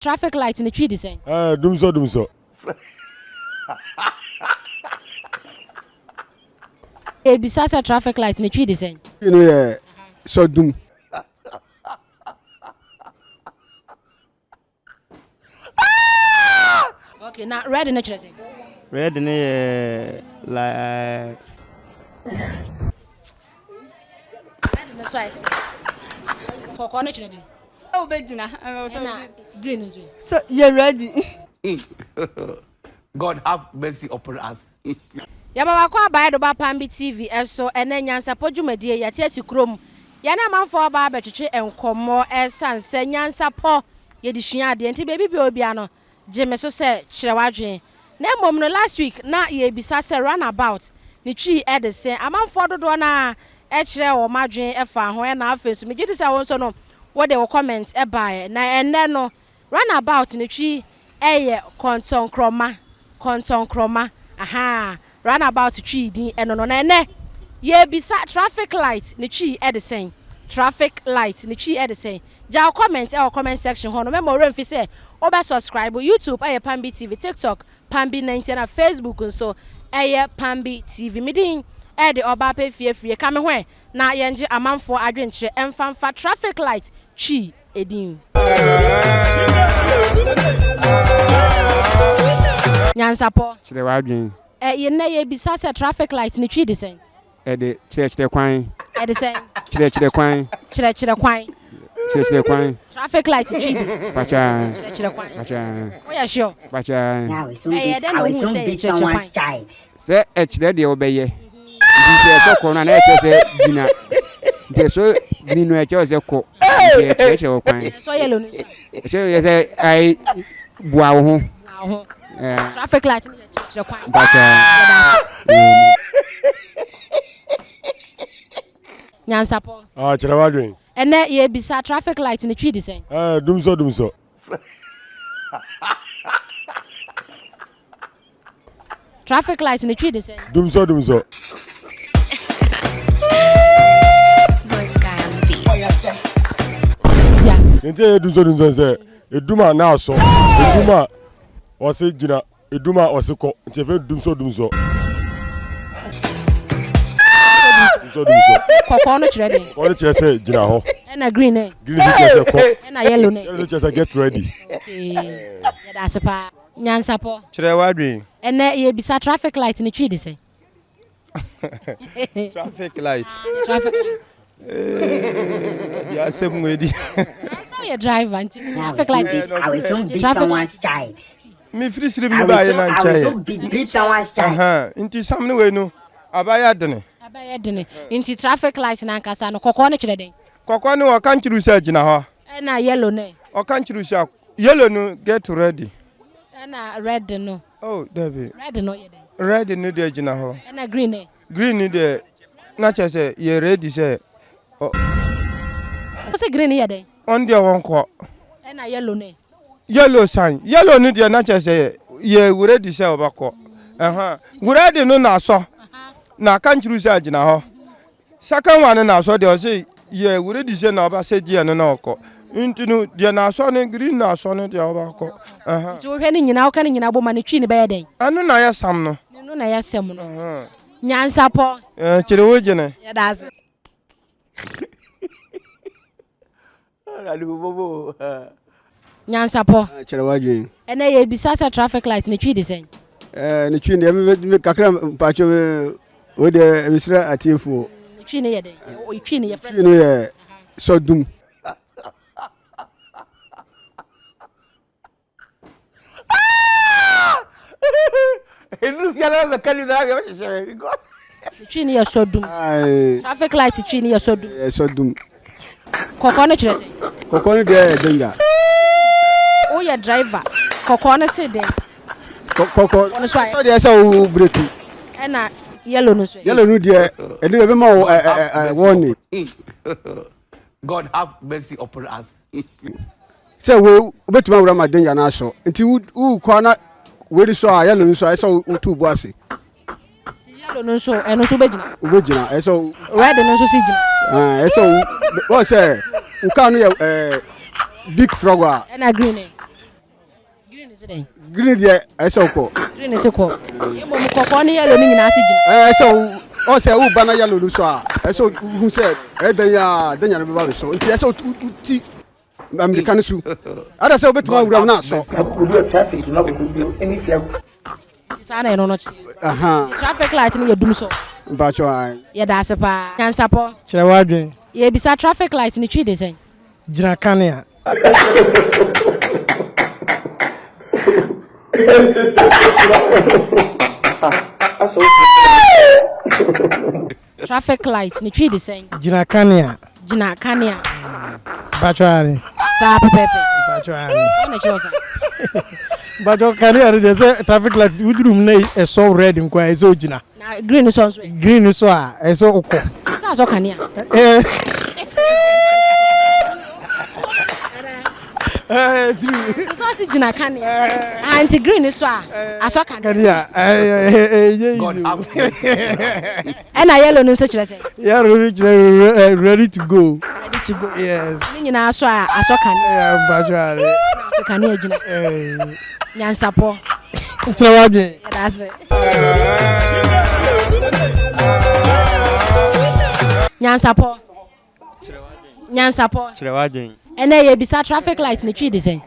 Traffic light in the tree the same. Dumso. Besides a traffic light in the tree the same. You know, so dum. Okay, now red in the tree. Red in the like. Red in the size. For connection. Oh, Bedina. Green is So you're ready. God have mercy upon us. Yama kwa buy do ba PAMBY TV eso ene Nyansapo dwumadie ya tiati krom ya na manfo ba betwetwe enkomo esanse Nyansapo ye di hia ade enti bebi bi obi ano jeme so se chirewadwen na mom no last week na ye bisa se runabout ni twi edese amanfo dodo na e kire wo madwen efa ho na afesu me gidi se won so no wo de wo comment e buy na enne no runabout ni twi eye konton kroma aha runabout tree din eno no na ene ye bisa traffic light ni tree e de sen traffic light ni tree e de sen ja comment e comment section ho no me mo remfi say oba subscribe YouTube PAMBY TV, TikTok PAMBY 90 na Facebook nso PAMBY TV midin e de oba pe fie ka me hwe na yenje amanfo adwenkyere emfamfa traffic light tree edin Nyansapo Chire Wadwen. Ye na ye bisa se traffic light ni twi de sen. De chire kwan. De sen. Chire kwan. Chire kwan. Chire kwan. Traffic light twi de. Pacha. Chire kwan. Pacha. Oh yeah sure. Pacha. Then who say chire kwan. Se chire de obeye. Ndi se ko na na se dina. Ndi so dinu e se ko. Ndi chire kwan. So yellow ni. Chire se ai bua wo ho. Aho. Traffic light ni chire kwan. Nyansapo. Chire Wadwen. Ene ye bisa traffic light ni twi de sen. Dumso. Traffic light ni twi de sen. Dumso. Nte dumso se eduma na aso eduma ose gina eduma ose ko nte fe dumso Kokon no chire de. All chire se gina ho Na green eh. green chire se ko Na yellow ne. yellow chire se get ready. Okay. Ya da sepa Nyansapo. Chire Wadwen. Ene ye bisa traffic light ni twi de sen. Traffic light. Traffic light. Ya sem wedi. So your driver anti traffic light. I was so beat someone's child. Me free sire mi ba ye na I was so nchaye. beat someone's child. Inti sam ne we no abaya dene. Abaya dene. Inti traffic light na nkasa no kokon no chire den. Kokon no kan chiru se gina ho. Na yellow ne. O kan chiru se yellow no get ready. Na red no. Oh, Debbie. Red no ye den. Red no de gina ho. Na green ne. Green ni de na che se ye ready se. O se green ye den. On dia won ko. Na yellow ne. Yellow sign. Yellow ni de na che se ye ready se obako. Ready no na so. Na kan chiru se gina ho. Second one na so de o se ye ready se na oba se dia no na oko. Intinu dia na so ne green na so ne dia obako. Ti wo hwe ni nyina wo kan nyina bo ma ne twi ne be ye den. Anu na ya sam no. No na ya sem no. Nyansapo. Chire wo gene. Ya das. Nyansapo. Chire Wadwen. Ene ye bisa se traffic light ni twi de sen. Ni twi ne kakra mpacho we de misra atiefo. Ni twi ne ye den. O twi ne ye Twi no ye so dum. Twi ne ye so dum. Traffic light twi ne ye so dum. So dum. Kokon no chire sen. Kokon de danger. O ye driver. Kokon no se den. Kokon so de so break. Na yellow no so. Yellow no de ene be ma warning. God have mercy upon us. Say we betuma wura ma danger na so. Nti u kwa na we so a yellow so so tu bo ase. Yellow no so eno so be gina. Ube gina so Red no so si gina. So what say u ka no big trouble. Na green. green is it? Green there, I saw ko. Green is a call. You mom ko ni yellow ni na sigina. I saw o say who banana yellow so I saw who said then ya be so. Nti I saw ti American su. Ada say obetuma wura na so. Traffic no go do any flag. Sana no no. Traffic light ni yedum so. Bacho ai. Ye da se pa. Nyansapo. Kyere Wadwen. Ye bisa traffic light ni twi de sen. Gyina kanea. Traffic light ni twi de sen. Gyina kanea. Gyina kanea. Bachwari. Sa pepe. Bachwari. Ona chosa. Bacho kanea de say traffic light udrum na e so red nkwa e so gyina. Na green so so. Green so a e so ukọ. Sa so kanea. So si gyina kanea. Anti green so a aso kanea. God have And I yellow no such as Yeah, ready to go. ready to go. Yes. Ni na aso a aso kanea. Yeah, Bachwari. So kanea gyina. Nyansapo. Kyere Wadwen. That's it. Nyansapo. Nyansapo. Kyere Wadwen. And then you bisa traffic light ni twi de sen.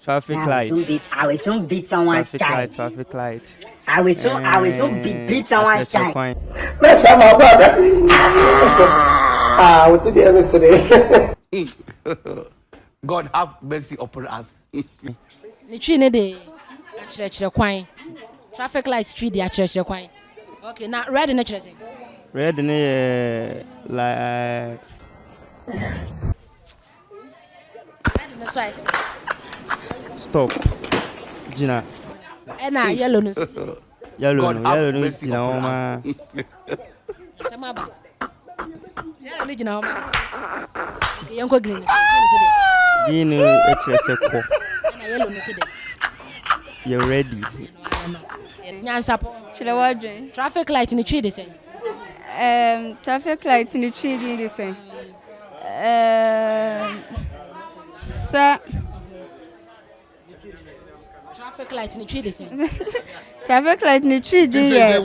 Traffic light. I will soon beat someone's child. Traffic light. I will soon beat someone's child. Let's have our brother. We'll see the other today. God have mercy upon us. Ni twi ne de a kwan. Traffic light twi de a kwan. Okay, now red na kire sen. Red ni like Red na so I say. stop. Gyina. Na yellow no sisi. Yellow God no have gyina mercy upon oma. Sama ba. Yellow ni gyina oma. Okay, yanko green. Green se de. Green e kire se ko. Na yellow no se de. You ready? Nyansapo. Kyere Wadwen. Traffic light ni twi de sen. Traffic light ni twi di de sen. Sa Traffic light ni twi de sen. traffic light ni twi di ye.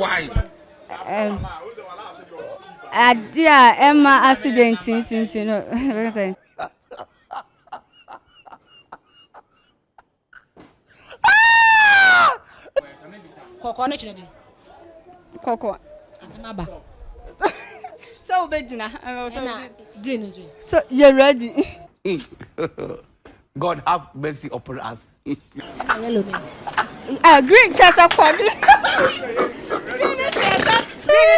Adia Emma accident since no. Koko na kire de. Koko. Asama ba. So be gyina. Na green is we. So you ready? God have mercy upon us. Na yellow ni. Green chesa kwa. Green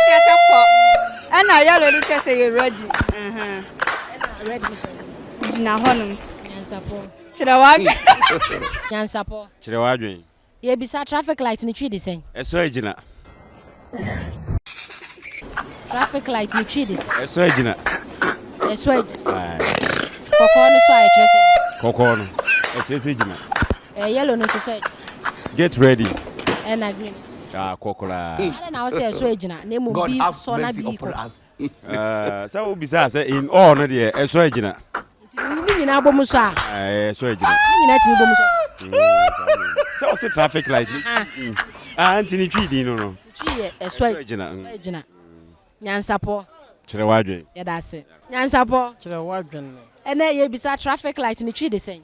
chesa kwa. And I yellow chesa you ready. Red ni kire. Gyina honum. Nyansapo. Kyere Wadwen. Nyansapo. Kyere Wadwen. Ye bisa traffic light ni twi de sen. Eso ejina. Traffic light ni twi de sen. Eso ejina. Eso ejina. Koko no so a kire sen. Koko no. Echese ejina. Yellow no so so. Get ready. Na green. Kokora. Ana na o say eso ejina. Na mu God bi have so na mercy bi upon ko. us. Say we bisa say in all no dey eso ejina. Ni nyina bomu so a. Eso ejina. Ni nyina timi bomu so. Say we see traffic light. Antini twi di no. Twi eso ejina. ejina. Nyansapo. Kyere Wadwen. Ya da se. Nyansapo. Kyere Wadwen. Ene ye bisa traffic light ni twi de sen.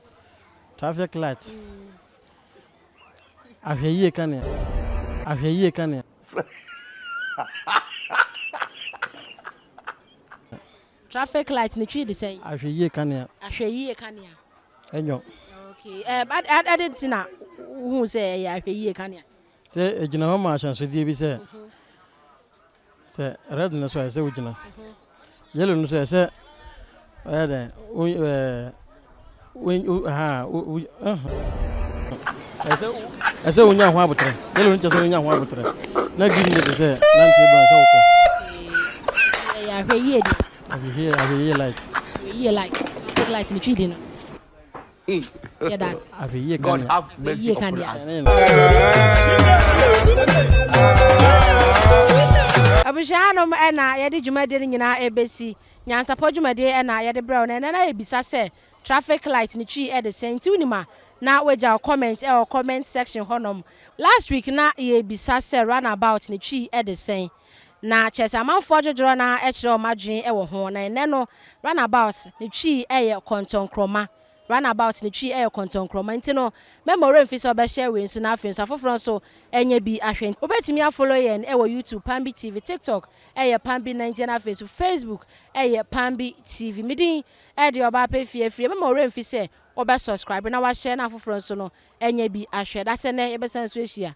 Traffic light. Ahweye kanea. Ahweye kanea. Traffic light ni twi de sen. Ahweye kanea. Ahweye kanea. Enyo. Okay. Aditina who say ya ahweye kanea. Say gyina ho ma chanso die bi say. Say red no so say gyina. Yellow no so say ese unya ho abutre yellow nche so unya ho abutre na green de say lantern ba say uko Ya ahweye de. Ahweye light. Ahweye light. Traffic light ni twi de no. Yeah, that's Ahweye God kanea. have mercy upon us. Abujano na ye de dwumade nyina ebesi Nyansapo dwumade na ye de braw na na ebisa se traffic light ni twi e de senti unima na weja comment or comment section honom. Last week na ye bisa se runabout ni twi e de sen. Na chesa manfo dwodwo na e kire o madwen e wo ho na ene no runabout ni twi e ye kontonkroma. Runabout ni twi e ye kontonkroma nti no memory mfi so be share we nso na afi nso afoforo nso enye bi ahwen. Obetimi afollow yen e wo YouTube PAMBY TV, TikTok e ye PAMBY 90 na Facebook e ye PAMBY TV. Midin e de oba pe fie memory mfi se oba subscribe na wa share na afoforo nso no enye bi ahwe. That's ene e be san so ehia.